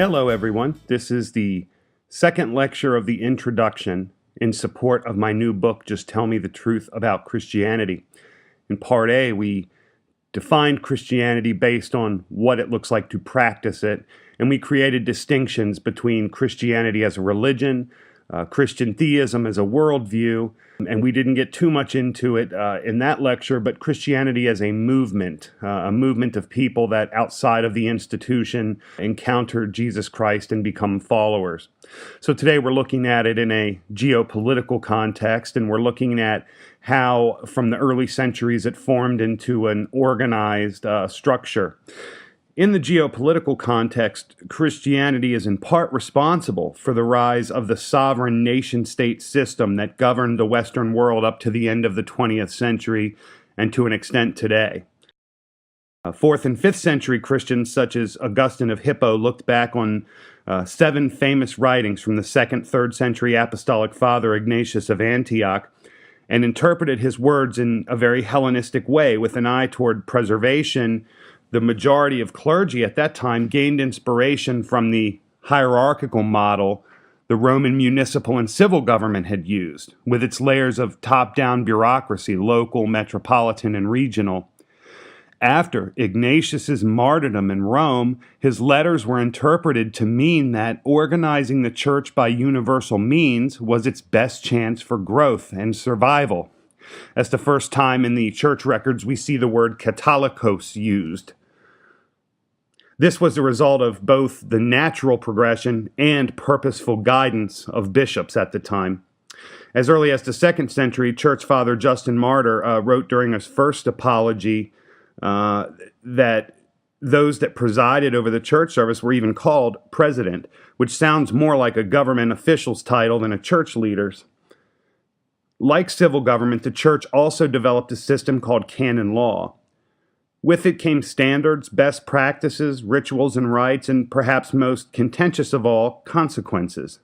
Hello, everyone. This is the second lecture of the introduction in support of my new book, Just Tell Me the Truth About Christianity. In Part A, we defined Christianity based on what it looks like to practice it, and we created distinctions between Christianity as a religion, Christian Theism as a worldview, and we didn't get too much into it in that lecture, but Christianity as a movement of people that outside of the institution encounter Jesus Christ and become followers. So today we're looking at it in a geopolitical context, and we're looking at how from the early centuries it formed into an organized structure. In the geopolitical context, Christianity is in part responsible for the rise of the sovereign nation-state system that governed the Western world up to the end of the 20th century and to an extent today. 4th and 5th century Christians such as Augustine of Hippo looked back on 7 famous writings from the 2nd, 3rd century apostolic father Ignatius of Antioch and interpreted his words in a very Hellenistic way with an eye toward preservation. The majority of clergy at that time gained inspiration from the hierarchical model the Roman municipal and civil government had used, with its layers of top-down bureaucracy, local, metropolitan, and regional. After Ignatius's martyrdom in Rome, his letters were interpreted to mean that organizing the church by universal means was its best chance for growth and survival. That's the first time in the church records we see the word Catholicos used. This was the result of both the natural progression and purposeful guidance of bishops at the time. As early as the 2nd century, Church Father Justin Martyr wrote during his first apology that those that presided over the church service were even called president, which sounds more like a government official's title than a church leader's. Like civil government, the church also developed a system called canon law. With it came standards, best practices, rituals and rites, and perhaps most contentious of all, consequences.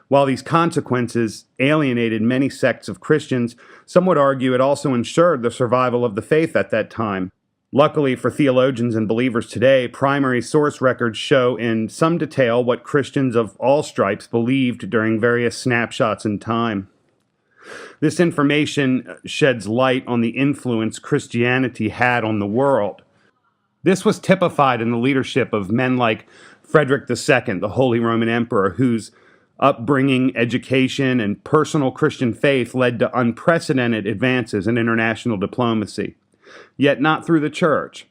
While these consequences alienated many sects of Christians, some would argue it also ensured the survival of the faith at that time. Luckily for theologians and believers today, primary source records show in some detail what Christians of all stripes believed during various snapshots in time. This information sheds light on the influence Christianity had on the world. This was typified in the leadership of men like Frederick II, the Holy Roman Emperor, whose upbringing, education, and personal Christian faith led to unprecedented advances in international diplomacy, yet not through the church.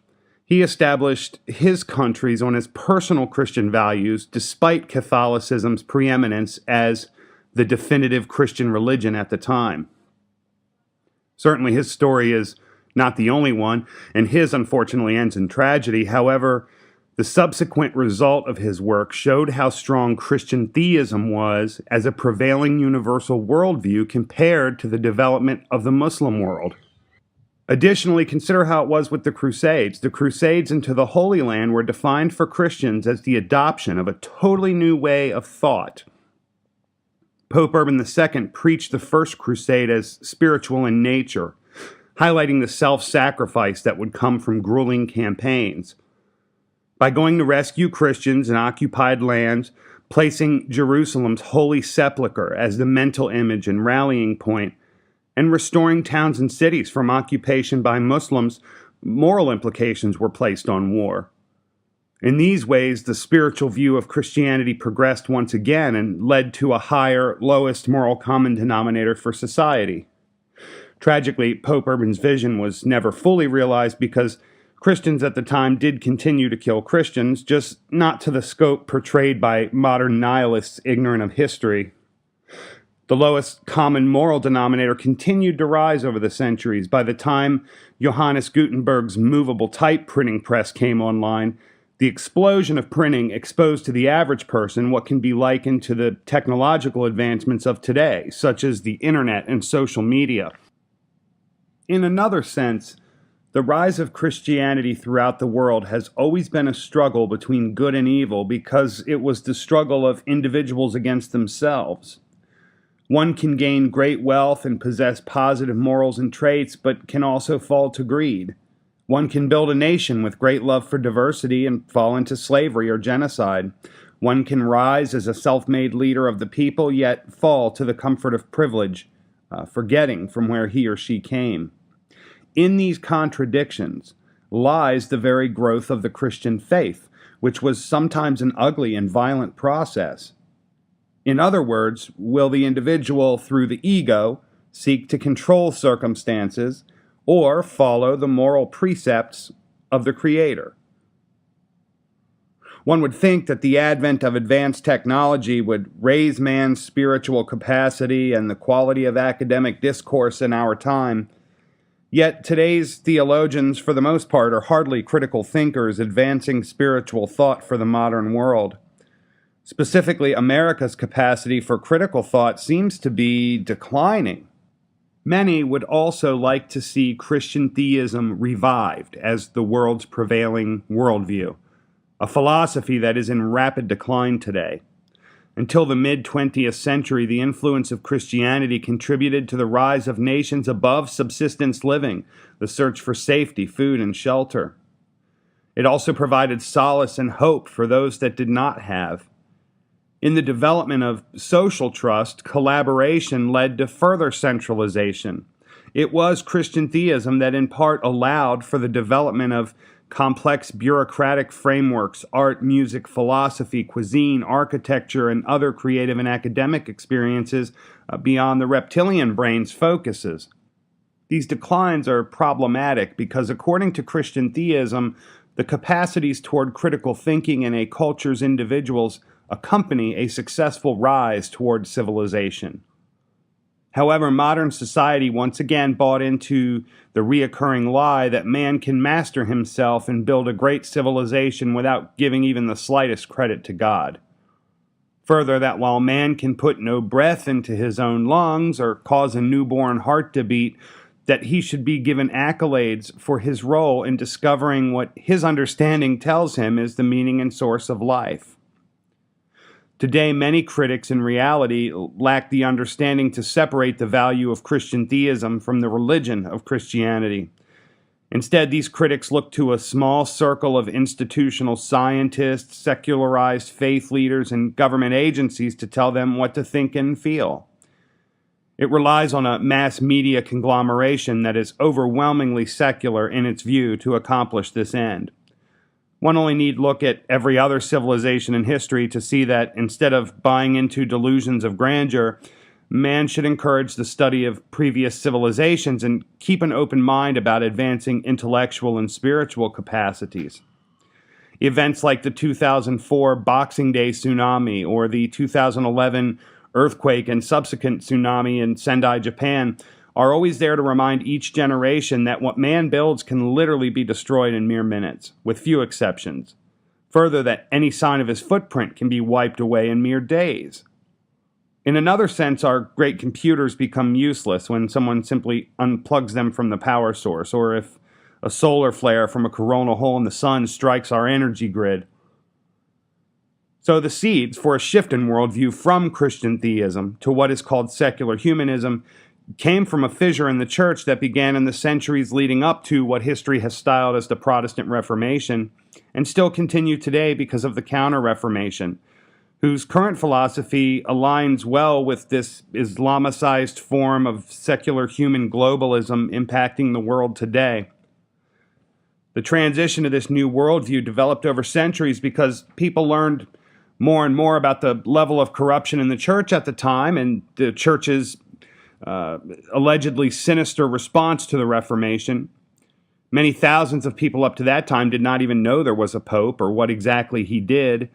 He established his countries on his personal Christian values despite Catholicism's preeminence as the definitive Christian religion at the time. Certainly his story is not the only one, and his unfortunately ends in tragedy. However, the subsequent result of his work showed how strong Christian theism was as a prevailing universal worldview compared to the development of the Muslim world. Additionally, consider how it was with the Crusades. The Crusades into the Holy Land were defined for Christians as the adoption of a totally new way of thought. Pope Urban II preached the First Crusade as spiritual in nature, highlighting the self-sacrifice that would come from grueling campaigns. By going to rescue Christians in occupied lands, placing Jerusalem's Holy Sepulchre as the mental image and rallying point, and restoring towns and cities from occupation by Muslims, moral implications were placed on war. In these ways, the spiritual view of Christianity progressed once again and led to a higher, lowest moral common denominator for society. Tragically, Pope Urban's vision was never fully realized because Christians at the time did continue to kill Christians, just not to the scope portrayed by modern nihilists ignorant of history. The lowest common moral denominator continued to rise over the centuries. By the time Johannes Gutenberg's movable type printing press came online, the explosion of printing exposed to the average person what can be likened to the technological advancements of today, such as the internet and social media. In another sense, the rise of Christianity throughout the world has always been a struggle between good and evil because it was the struggle of individuals against themselves. One can gain great wealth and possess positive morals and traits, but can also fall to greed. One can build a nation with great love for diversity and fall into slavery or genocide. One can rise as a self-made leader of the people, yet fall to the comfort of privilege, forgetting from where he or she came. In these contradictions lies the very growth of the Christian faith, which was sometimes an ugly and violent process. In other words, will the individual, through the ego, seek to control circumstances or follow the moral precepts of the Creator? One would think that the advent of advanced technology would raise man's spiritual capacity and the quality of academic discourse in our time. Yet today's theologians, for the most part, are hardly critical thinkers advancing spiritual thought for the modern world. Specifically, America's capacity for critical thought seems to be declining. Many would also like to see Christian theism revived as the world's prevailing worldview, a philosophy that is in rapid decline today. Until the mid-20th century, the influence of Christianity contributed to the rise of nations above subsistence living, the search for safety, food, and shelter. It also provided solace and hope for those that did not have. In the development of social trust, collaboration led to further centralization. It was Christian theism that in part allowed for the development of complex bureaucratic frameworks, art, music, philosophy, cuisine, architecture, and other creative and academic experiences beyond the reptilian brain's focuses. These declines are problematic because, according to Christian theism, the capacities toward critical thinking in a culture's individuals accompany a successful rise toward civilization. However, modern society once again bought into the reoccurring lie that man can master himself and build a great civilization without giving even the slightest credit to God. Further, that while man can put no breath into his own lungs or cause a newborn heart to beat, that he should be given accolades for his role in discovering what his understanding tells him is the meaning and source of life. Today, many critics in reality lack the understanding to separate the value of Christian theism from the religion of Christianity. Instead, these critics look to a small circle of institutional scientists, secularized faith leaders, and government agencies to tell them what to think and feel. It relies on a mass media conglomeration that is overwhelmingly secular in its view to accomplish this end. One only need look at every other civilization in history to see that instead of buying into delusions of grandeur, man should encourage the study of previous civilizations and keep an open mind about advancing intellectual and spiritual capacities. Events like the 2004 Boxing Day tsunami or the 2011 earthquake and subsequent tsunami in Sendai, Japan, are always there to remind each generation that what man builds can literally be destroyed in mere minutes, with few exceptions. Further, that any sign of his footprint can be wiped away in mere days. In another sense, our great computers become useless when someone simply unplugs them from the power source, or if a solar flare from a coronal hole in the sun strikes our energy grid. So the seeds for a shift in worldview from Christian theism to what is called secular humanism came from a fissure in the church that began in the centuries leading up to what history has styled as the Protestant Reformation, and still continue today because of the Counter-Reformation, whose current philosophy aligns well with this Islamicized form of secular human globalism impacting the world today. The transition to this new worldview developed over centuries because people learned more and more about the level of corruption in the church at the time and the church's allegedly sinister response to the Reformation. Many thousands of people up to that time did not even know there was a pope or what exactly he did.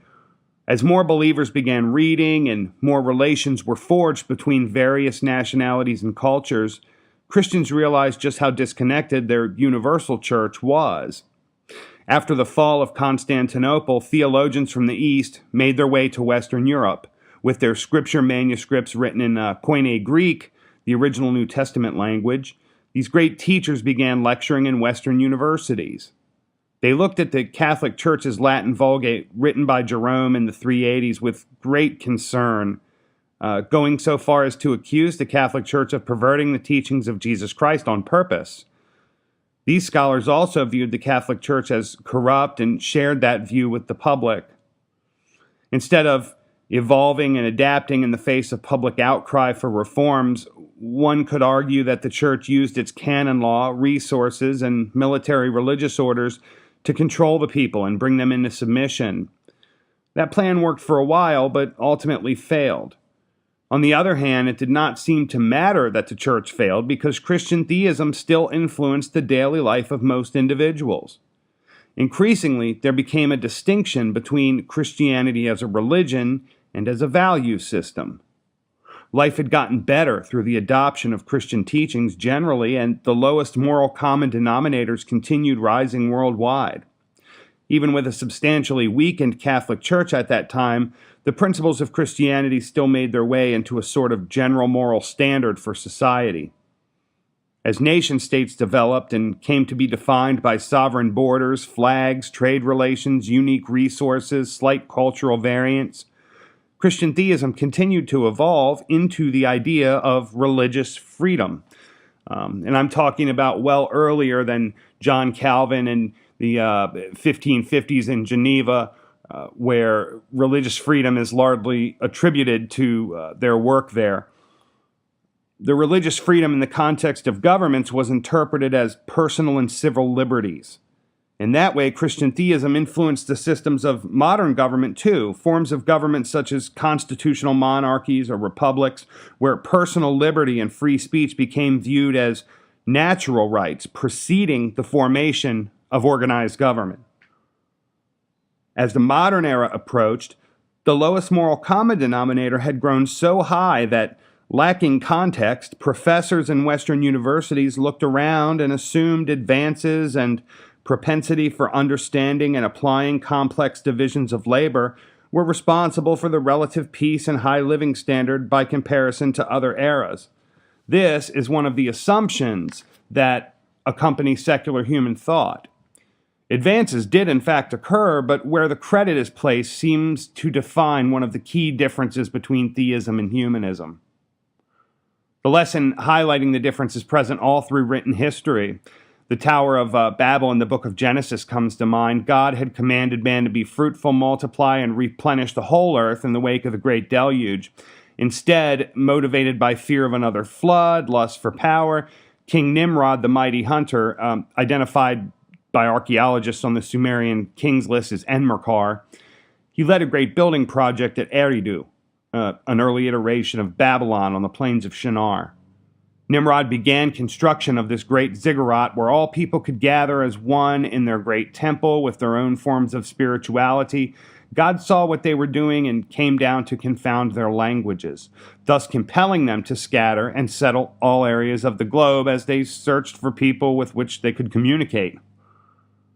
As more believers began reading and more relations were forged between various nationalities and cultures, Christians realized just how disconnected their universal church was. After the fall of Constantinople, theologians from the East made their way to Western Europe with their scripture manuscripts written in Koine Greek, the original New Testament language. These great teachers began lecturing in Western universities. They looked at the Catholic Church's Latin Vulgate, written by Jerome in the 380s, with great concern, going so far as to accuse the Catholic Church of perverting the teachings of Jesus Christ on purpose. These scholars also viewed the Catholic Church as corrupt and shared that view with the public. Instead of evolving and adapting in the face of public outcry for reforms, one could argue that the Church used its canon law, resources, and military religious orders to control the people and bring them into submission. That plan worked for a while, but ultimately failed. On the other hand, it did not seem to matter that the Church failed because Christian Theism still influenced the daily life of most individuals. Increasingly, there became a distinction between Christianity as a religion and as a value system. Life had gotten better through the adoption of Christian teachings generally, and the lowest moral common denominators continued rising worldwide. Even with a substantially weakened Catholic Church at that time, the principles of Christianity still made their way into a sort of general moral standard for society. As nation-states developed and came to be defined by sovereign borders, flags, trade relations, unique resources, slight cultural variants, Christian theism continued to evolve into the idea of religious freedom. And I'm talking about well earlier than John Calvin and the 1550s in Geneva, where religious freedom is largely attributed to their work there. The religious freedom in the context of governments was interpreted as personal and civil liberties. In that way, Christian theism influenced the systems of modern government too, forms of government such as constitutional monarchies or republics, where personal liberty and free speech became viewed as natural rights preceding the formation of organized government. As the modern era approached, the lowest moral common denominator had grown so high that, lacking context, professors in Western universities looked around and assumed advances and propensity for understanding and applying complex divisions of labor were responsible for the relative peace and high living standard by comparison to other eras. This is one of the assumptions that accompany secular human thought. Advances did in fact occur, but where the credit is placed seems to define one of the key differences between theism and humanism. The lesson highlighting the difference is present all through written history. The Tower of Babel in the book of Genesis comes to mind. God had commanded man to be fruitful, multiply, and replenish the whole earth in the wake of the great deluge. Instead, motivated by fear of another flood, lust for power, King Nimrod, the mighty hunter, identified by archaeologists on the Sumerian kings list as Enmerkar, he led a great building project at Eridu, an early iteration of Babylon on the plains of Shinar. Nimrod began construction of this great ziggurat where all people could gather as one in their great temple with their own forms of spirituality. God saw what they were doing and came down to confound their languages, thus compelling them to scatter and settle all areas of the globe as they searched for people with which they could communicate.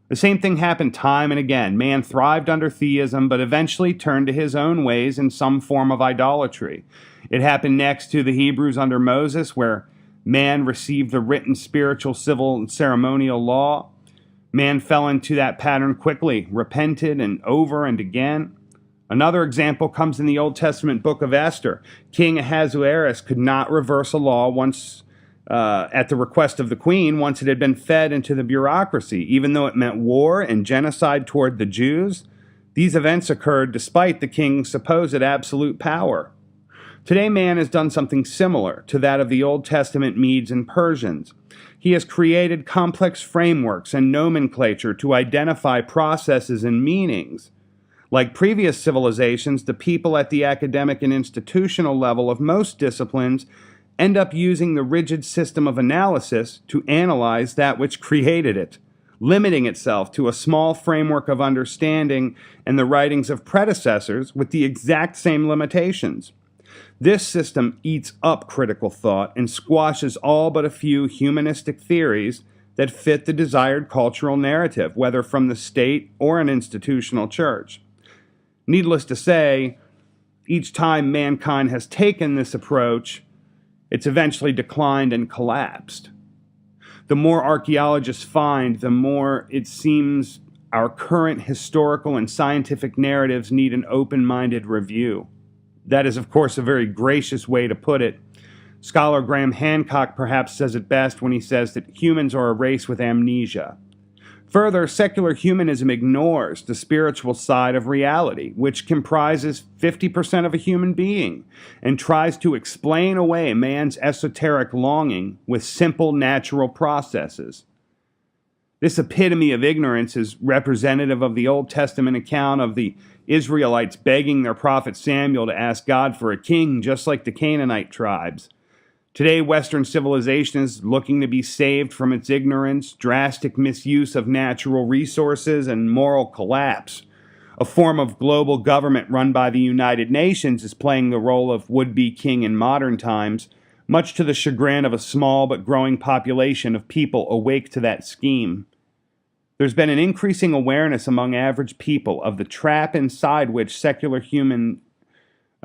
The same thing happened time and again. Man thrived under theism, but eventually turned to his own ways in some form of idolatry. It happened next to the Hebrews under Moses, where man received the written spiritual, civil, and ceremonial law. Man fell into that pattern quickly, repented, and over and again. Another example comes in the Old Testament book of Esther. King Ahasuerus could not reverse a law once at the request of the queen once it had been fed into the bureaucracy, even though it meant war and genocide toward the Jews. These events occurred despite the king's supposed absolute power. Today, man has done something similar to that of the Old Testament Medes and Persians. He has created complex frameworks and nomenclature to identify processes and meanings. Like previous civilizations, the people at the academic and institutional level of most disciplines end up using the rigid system of analysis to analyze that which created it, limiting itself to a small framework of understanding and the writings of predecessors with the exact same limitations. This system eats up critical thought and squashes all but a few humanistic theories that fit the desired cultural narrative, whether from the state or an institutional church. Needless to say, each time mankind has taken this approach, it's eventually declined and collapsed. The more archaeologists find, the more it seems our current historical and scientific narratives need an open-minded review. That is, of course, a very gracious way to put it. Scholar Graham Hancock perhaps says it best when he says that humans are a race with amnesia. Further, secular humanism ignores the spiritual side of reality, which comprises 50% of a human being, and tries to explain away man's esoteric longing with simple natural processes. This epitome of ignorance is representative of the Old Testament account of the Israelites begging their prophet Samuel to ask God for a king, just like the Canaanite tribes. Today, Western civilization is looking to be saved from its ignorance, drastic misuse of natural resources, and moral collapse. A form of global government run by the United Nations is playing the role of would-be king in modern times, much to the chagrin of a small but growing population of people awake to that scheme. There's been an increasing awareness among average people of the trap inside which secular human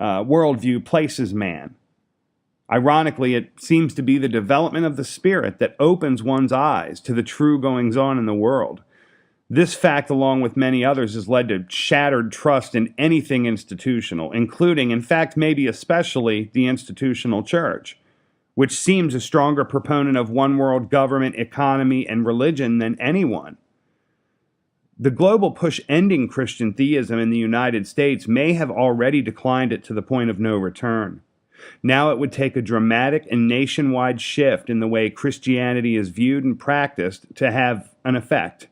worldview places man. Ironically, it seems to be the development of the spirit that opens one's eyes to the true goings-on in the world. This fact, along with many others, has led to shattered trust in anything institutional, including, in fact, maybe especially, the institutional church, which seems a stronger proponent of one world government, economy, and religion than anyone. The global push ending Christian theism in the United States may have already declined it to the point of no return. Now it would take a dramatic and nationwide shift in the way Christianity is viewed and practiced to have an effect.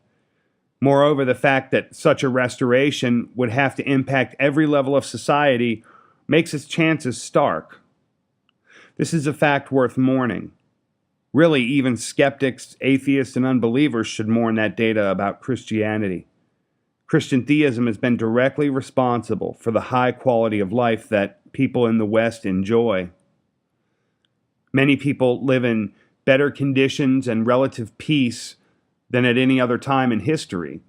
Moreover, the fact that such a restoration would have to impact every level of society makes its chances stark. This is a fact worth mourning. Really, even skeptics, atheists, and unbelievers should mourn that data about Christianity. Christian theism has been directly responsible for the high quality of life that people in the West enjoy. Many people live in better conditions and relative peace than at any other time in history.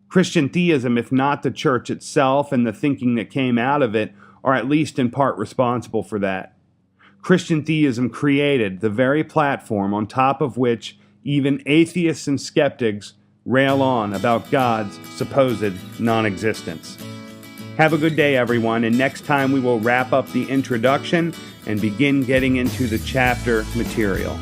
Christian theism, if not the church itself and the thinking that came out of it, are at least in part responsible for that. Christian theism created the very platform on top of which even atheists and skeptics rail on about God's supposed non-existence. Have a good day, everyone, and next time we will wrap up the introduction and begin getting into the chapter material.